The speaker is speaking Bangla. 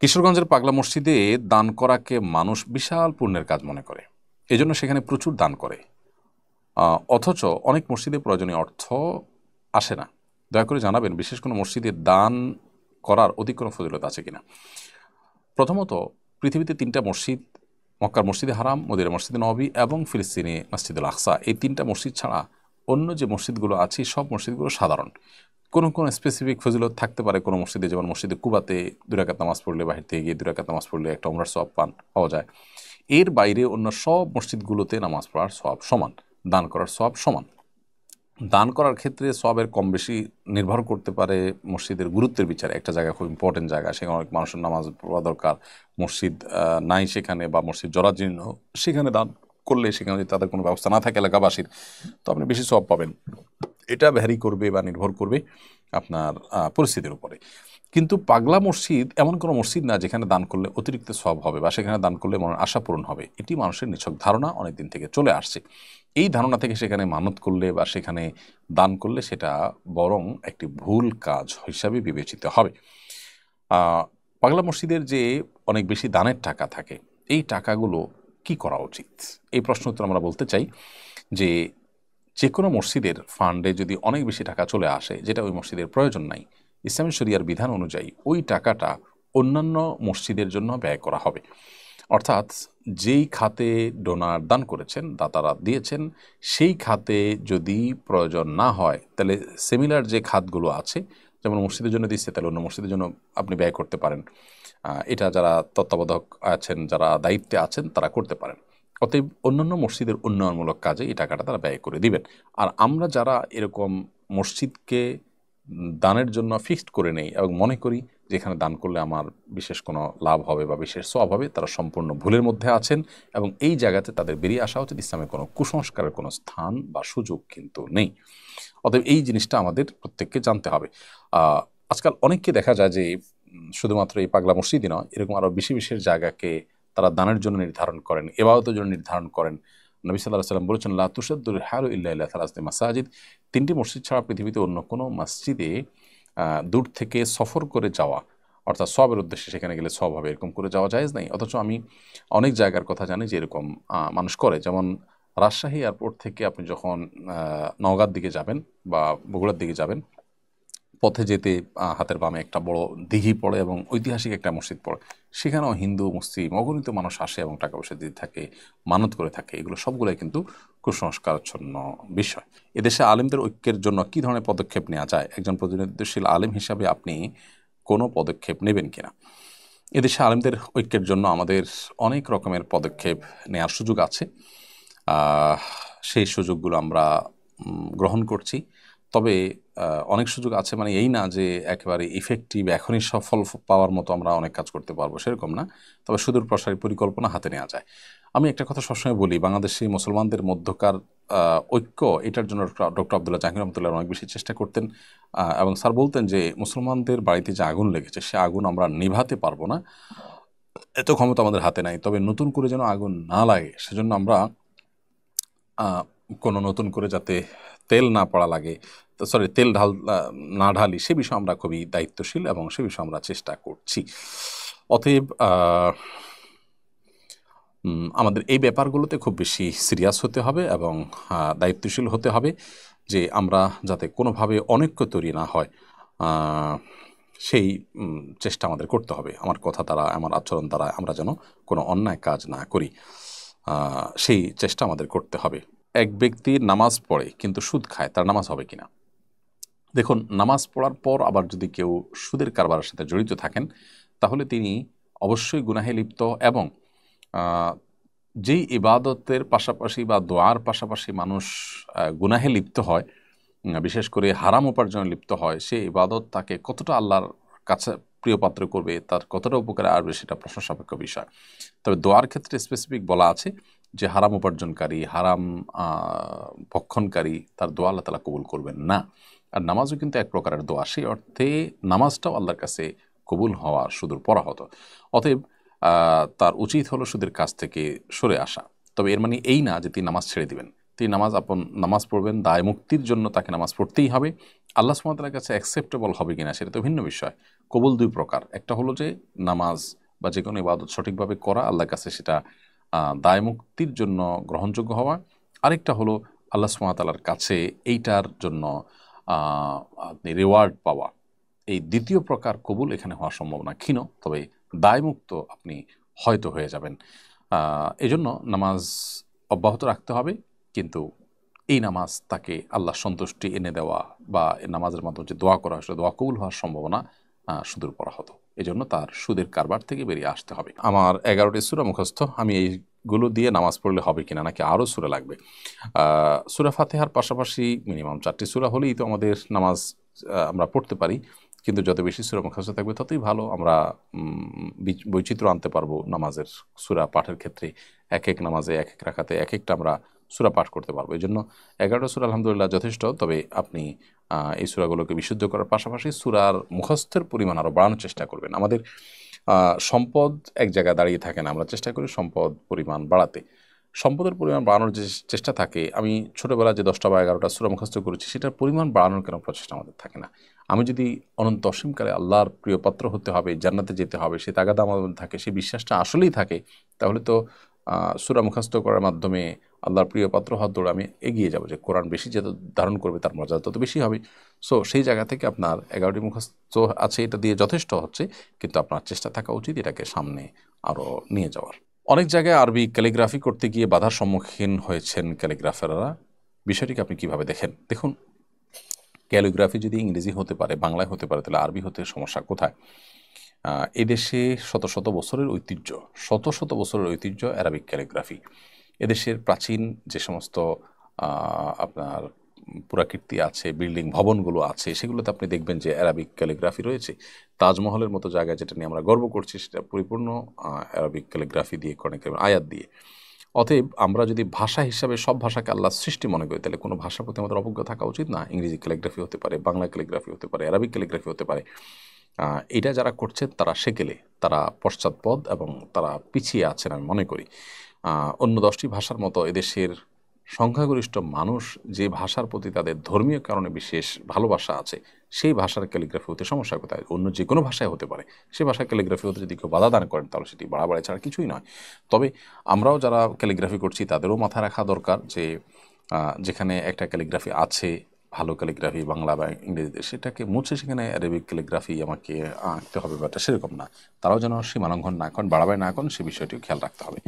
কিশোরগঞ্জের পাগলা মসজিদে দান করাকে মানুষ বিশাল পুণ্যের কাজ মনে করে, এজন্য সেখানে প্রচুর দান করে। অথচ অনেক মসজিদে প্রয়োজনীয় অর্থ আসে না। দয়া করে জানাবেন বিশেষ কোনো মসজিদে দান করার অধিক কোনো ফজিলত আছে কিনা। প্রথমত, পৃথিবীতে তিনটা মসজিদ, মক্কার মসজিদে হারাম, মদিনার মসজিদে নববী এবং ফিলিস্তিনে মসজিদুল আকসা, এই তিনটা মসজিদ ছাড়া অন্য যে মসজিদগুলো আছে সব মসজিদগুলো সাধারণ। কোনো কোনো স্পেসিফিক ফজিলত থাকতে পারে কোনো মসজিদে, যেমন মসজিদে কুবাতে 2 রাকাত নামাজ পড়লে, বাহির থেকে গিয়ে 2 রাকাত নামাজ পড়লে একটা উমরার সওয়াব পাওয়া যায়। এর বাইরে অন্য সব মসজিদগুলোতে নামাজ পড়ার সওয়াব সমান, দান করার সওয়াব সমান। দান করার ক্ষেত্রে সওয়াবের কম বেশি নির্ভর করতে পারে মসজিদের গুরুত্বের বিচারে। একটা জায়গা খুব ইম্পর্টেন্ট জায়গা, সেখানে অনেক মানুষের নামাজ পড়া দরকার, মসজিদ নাই সেখানে, বা মসজিদ জরাজীর্ণ, সেখানে দান করলে, সেখানে যদি তাদের কোনো ব্যবস্থা না থাকে এলাকাবাসীর, তো আপনি বেশি সওয়াব পাবেন। এটা ভ্যারি করবে বা নির্ভর করবে আপনার পরিস্থিতির উপরে। কিন্তু পাগলা মসজিদ এমন কোনো মসজিদ না যেখানে দান করলে অতিরিক্ত সওয়াব হবে বা সেখানে দান করলে মনের আশা পূরণ হবে। এটি মানুষের নিছক ধারণা, অনেক দিন থেকে চলে আসছে। এই ধারণা থেকে সেখানে মানত করলে বা সেখানে দান করলে সেটা বরং একটি ভুল কাজ হিসাবে বিবেচিত হবে। পাগলা মসজিদের যে অনেক বেশি দানের টাকা থাকে, এই টাকাগুলো কি করা উচিত? এই প্রশ্ন উত্তর আমরা বলতে চাই যে যে কোনো মসজিদের ফান্ডে যদি অনেক বেশি টাকা চলে আসে যেটা ওই মসজিদের প্রয়োজন নাই, ইসলামী শরিয়ার বিধান অনুযায়ী ওই টাকাটা অন্যান্য মসজিদের জন্য ব্যয় করা হবে। অর্থাৎ যেই খাতে ডোনার দান করেছেন, দাতারা দিয়েছেন, সেই খাতে যদি প্রয়োজন না হয় তাহলে সিমিলার যে খাতগুলো আছে, যেমন মসজিদের জন্য দিচ্ছে তাহলে অন্য মসজিদের জন্য আপনি ব্যয় করতে পারেন। এটা যারা তত্ত্বাবধায়ক আছেন, যারা দায়িত্বে আছেন, তারা করতে পারেন। অতএব অন্যান্য মসজিদের উন্নয়নমূলক কাজে এই টাকাটা তারা ব্যয় করে দিবেন। আর আমরা যারা এরকম মসজিদকে দানের জন্য ফিক্সড করে নেই এবং মনে করি যেখানে দান করলে আমার বিশেষ কোনো লাভ হবে বা বিশেষ সওয়াব হবে, তারা সম্পূর্ণ ভুলের মধ্যে আছেন এবং এই জায়গাতে তাদের বেরিয়ে আসা উচিত। ইসলামের কোনো কুসংস্কারের কোনো স্থান বা সুযোগ কিন্তু নেই। অতএব এই জিনিসটা আমাদের প্রত্যেককে জানতে হবে। আজকাল অনেককে দেখা যায় যে শুধুমাত্র এই পাগলা মসজিদই নয়, এরকম আরও বেশি বিশেষ জায়গাকে তারা দানের জন্য নির্ধারণ করেন, ইবাদতের জন্য নির্ধারণ করেন। নবী সাল্লাল্লাহু আলাইহি ওয়াসাল্লাম বলেছেন, লা তুশাদ্দুর রিহালু ইল্লা ইলা সালাসাতি মাসাজিদ। 3টি মসজিদ ছাড়া পৃথিবীতে অন্য কোনো মসজিদে দূর থেকে সফর করে যাওয়া, অর্থাৎ সবের উদ্দেশ্যে সেখানে গেলে সব হবে, এরকম করে যাওয়া জায়েজ নাই। অথচ আমি অনেক জায়গার কথা জানি যে এরকম মানুষ করে। যেমন রাজশাহী এয়ারপোর্ট থেকে আপনি যখন নওগাঁর দিকে যাবেন বা বগুড়ার দিকে যাবেন, পথে যেতে হাতের বামে একটা বড় দিঘি পড়ে এবং ঐতিহাসিক একটা মসজিদ পড়ে। সেখানেও হিন্দু মুসলিম অগণিত মানুষ আসে এবং টাকা পয়সা দিতে থাকে, মানত করে থাকে। এগুলো সবগুলোই কিন্তু কুসংস্কারাচ্ছন্ন বিষয়। এদেশে আলেমদের ঐক্যের জন্য কী ধরনের পদক্ষেপ নেওয়া যায়? একজন প্রতিনিধিশীল আলেম হিসাবে আপনি কোনো পদক্ষেপ নেবেন কিনা? এদেশে আলেমদের ঐক্যের জন্য আমাদের অনেক রকমের পদক্ষেপ নেওয়ার সুযোগ আছে। সেই সুযোগগুলো আমরা গ্রহণ করছি। তবে অনেক সুযোগ আছে মানে এই না যে একেবারে ইফেক্টিভ এখনই সফল পাওয়ার মতো আমরা অনেক কাজ করতে পারবো, সেরকম না। তবে সুদূর প্রসারী পরিকল্পনা হাতে নেওয়া যায়। আমি একটা কথা সবসময় বলি, বাংলাদেশি মুসলমানদের মধ্যকার ঐক্য, এটার জন্য ডক্টর আবদুল্লাহ জাহাঙ্গীর রহমতুল্লাহ অনেক বেশি চেষ্টা করতেন। এবং স্যার বলতেন যে মুসলমানদের বাড়িতে যে আগুন লেগেছে সে আগুন আমরা নিভাতে পারবো না, এত ক্ষমতা আমাদের হাতে নাই। তবে নতুন করে যেন আগুন না লাগে সেজন্য আমরা কোনো নতুন করে যাতে তেল না পড়া লাগে, তেল না ঢালি, সে বিষয়ে আমরা খুবই দায়িত্বশীল এবং সে বিষয়ে আমরা চেষ্টা করছি। অতএব আমাদের এই ব্যাপারগুলোতে খুব বেশি সিরিয়াস হতে হবে এবং দায়িত্বশীল হতে হবে যে আমরা যাতে কোনোভাবে অনৈক্য তৈরি না হয়, সেই চেষ্টা আমাদের করতে হবে। আমার কথা দ্বারা, আমার আচরণ দ্বারা আমরা যেন কোনো অন্যায় কাজ না করি, সেই চেষ্টা আমাদের করতে হবে। এক ব্যক্তি নামাজ পড়ে কিন্তু সুদ খায়, তার নামাজ হবে কিনা? দেখুন, নামাজ পড়ার পর আবার যদি কেউ সুদের কারবারের সাথে জড়িত থাকেন তাহলে তিনি অবশ্যই গুনাহে লিপ্ত এবং যেই ইবাদতের পাশাপাশি বা দোয়ার পাশাপাশি মানুষ গুনাহে লিপ্ত হয়, বিশেষ করে হারাম উপার্জনে লিপ্ত হয়, সে ইবাদত তাকে কতটা আল্লাহর কাছে প্রিয় পাত্র করবে, তার কতটা উপকারে আসবে, সেটা প্রশ্ন সাপেক্ষ বিষয়। তবে দোয়ার ক্ষেত্রে স্পেসিফিক বলা আছে যে হারাম উপার্জনকারী, হারাম ভক্ষণকারী, তার দোয়া আল্লাহ তাআলা কবুল করবেন না। আর নামাজও কিন্তু এক প্রকারের দোয়া, সেই অর্থে নামাজটাও আল্লাহর কাছে কবুল হওয়া সুদূর পরাহত। অতএব তার উচিত হলো সুদের কাছ থেকে সরে আসা। তবে এর মানে এই না যে তিনি নামাজ ছেড়ে দিবেন। তিনি নামাজ পড়বেন, দায় মুক্তির জন্য তাকে নামাজ পড়তেই হবে। আল্লাহ সুবহানাহু ওয়া তাআলার কাছে অ্যাকসেপ্টেবল হবে কিনা সেটা তো ভিন্ন বিষয়। কবুল দুই প্রকার, একটা হলো যে নামাজ বা যে কোনো ইবাদত সঠিকভাবে করা, আল্লাহর কাছে সেটা দায় মুক্তির জন্য গ্রহণযোগ্য হওয়া। আরেকটা হলো আল্লাহ সুবহানাহু ওয়া তাআলার কাছে এইটার জন্য আপনি রিওয়ার্ড পাওয়া। এই দ্বিতীয় প্রকার কবুল এখানে হওয়ার সম্ভাবনা ক্ষীণ, তবে দায়মুক্ত আপনি হয়তো হয়ে যাবেন। এজন্য নামাজ অব্যাহত রাখতে হবে, কিন্তু এই নামাজ তাকে আল্লাহ সন্তুষ্টি এনে দেওয়া বা এই নামাজের মাধ্যমে যে দোয়া করা হয় দোয়া কবুল হওয়ার সম্ভাবনা সুদূর পরাহত। এজন্য তার সুদের কারবার থেকে বেরিয়ে আসতে হবে। আমার 11টি সূরা মুখস্থ, আমি এইগুলো দিয়ে নামাজ পড়লে হবে কিনা নাকি আরও সূরা লাগবে? সূরা ফাতিহার পাশাপাশি মিনিমাম 4টি সূরা হলেই তো আমাদের নামাজ আমরা পড়তে পারি, কিন্তু যত বেশি সূরা মুখস্থ থাকবে ততই ভালো। আমরা বৈচিত্র্য আনতে পারবো নামাজের সূরা পাঠের ক্ষেত্রে। এক এক নামাজে এক এক রাকাতে এক একটা আমরা সূরা পাঠ করতে পারবো। এই জন্য 11টা সূরা আলহামদুলিল্লাহ যথেষ্ট। তবে আপনি এই সূরাগুলোকে বিশুদ্ধ করার পাশাপাশি সূরার মুখস্থের পরিমাণ আরও বাড়ানোর চেষ্টা করবেন। আমাদের সম্পদ এক জায়গায় দাঁড়িয়ে থাকে না, আমরা চেষ্টা করি সম্পদ পরিমাণ বাড়াতে। সম্পদের পরিমাণ বাড়ানোর যে চেষ্টা থাকে, আমি ছোটোবেলায় যে 10টা বা 11টা সূরা মুখস্থ করেছি সেটার পরিমাণ বাড়ানোর কেন প্রচেষ্টা আমাদের থাকে না? আমি যদি অনন্ত অসীমকালে আল্লাহর প্রিয় পাত্র হতে হবে, জান্নাতে যেতে হবে, সে তাগাদা আমার মধ্যে থাকে, সেই বিশ্বাসটা আসলেই থাকে, তাহলে তো সূরা মুখস্থ করার মাধ্যমে আল্লাহর প্রিয় পাত্র হওয়ার দৌড়ে আমি এগিয়ে যাব, যে কোরআন বেশি যত ধারণ করবে তার মর্যাদা তত বেশি হবে। সো সেই জায়গা থেকে আপনার 11টি মুখস্থ আছে, এটা দিয়ে যথেষ্ট হচ্ছে, কিন্তু আপনার চেষ্টা থাকা উচিত এটাকে সামনে আরও নিয়ে যাওয়ার। অনেক জায়গায় আরবি ক্যালিগ্রাফি করতে গিয়ে বাধার সম্মুখীন হয়েছেন ক্যালিগ্রাফাররা। বিষয়টিকে আপনি কিভাবে দেখেন? দেখুন, ক্যালিগ্রাফি যদি ইংরেজি হতে পারে, বাংলায় হতে পারে, তাহলে আরবি হতে সমস্যা কোথায়? এদেশে শত শত বছরের ঐতিহ্য অ্যারাবিক ক্যালিগ্রাফি। এদেশের প্রাচীন যে সমস্ত আপনার পুরাকীর্তি আছে, বিল্ডিং ভবনগুলো আছে, সেগুলোতে আপনি দেখবেন যে অ্যারাবিক ক্যালিগ্রাফি রয়েছে। তাজমহলের মতো জায়গায়, যেটা নিয়ে আমরা গর্ব করছি, সেটা পরিপূর্ণ অ্যারাবিক ক্যালিগ্রাফি দিয়ে, কোরআন কারীমের আয়াত দিয়ে। অতএব আমরা যদি ভাষা হিসাবে সব ভাষাকে আল্লাহর সৃষ্টি মনে করি, তাহলে কোনো ভাষার প্রতি আমাদের অবজ্ঞা থাকা উচিত না। ইংরেজি ক্যালিগ্রাফি হতে পারে, বাংলা ক্যালিগ্রাফি হতে পারে, অ্যারাবিক ক্যালিগ্রাফি হতে পারে। এটা যারা করছেন তারা সেকেলে, তারা পশ্চাৎপদ এবং তারা পিছিয়ে আছেন আমি মনে করি। অন্য 10টি ভাষার মতো এদেশের সংখ্যাগরিষ্ঠ মানুষ যে ভাষার প্রতি তাদের ধর্মীয় কারণে বিশেষ ভালোবাসা আছে, সেই ভাষার ক্যালিগ্রাফি হতে সমস্যা কোথায়? অন্য যে কোনো ভাষায় হতে পারে, সে ভাষার ক্যালিগ্রাফি হতে যদি কেউ বাধা দান করেন, তাহলে সেটি বাড়াবাড়ি ছাড়া কিছুই নয়। তবে আমরাও যারা ক্যালিগ্রাফি করছি তাদেরও মাথায় রাখা দরকার যে যেখানে একটা ক্যালিগ্রাফি আছে, ভালো ক্যালিগ্রাফি বাংলা বা ইংরেজিতে, সেটাকে মুছে সেখানে অ্যারাবিক ক্যালিগ্রাফি আমাকে আঁকতে হবে, ব্যাপারটা সেরকম না। তারাও যেন সীমালঙ্ঘন না করেন, বাড়াবাড়ি না করেন, সে বিষয়টিও খেয়াল রাখতে হবে।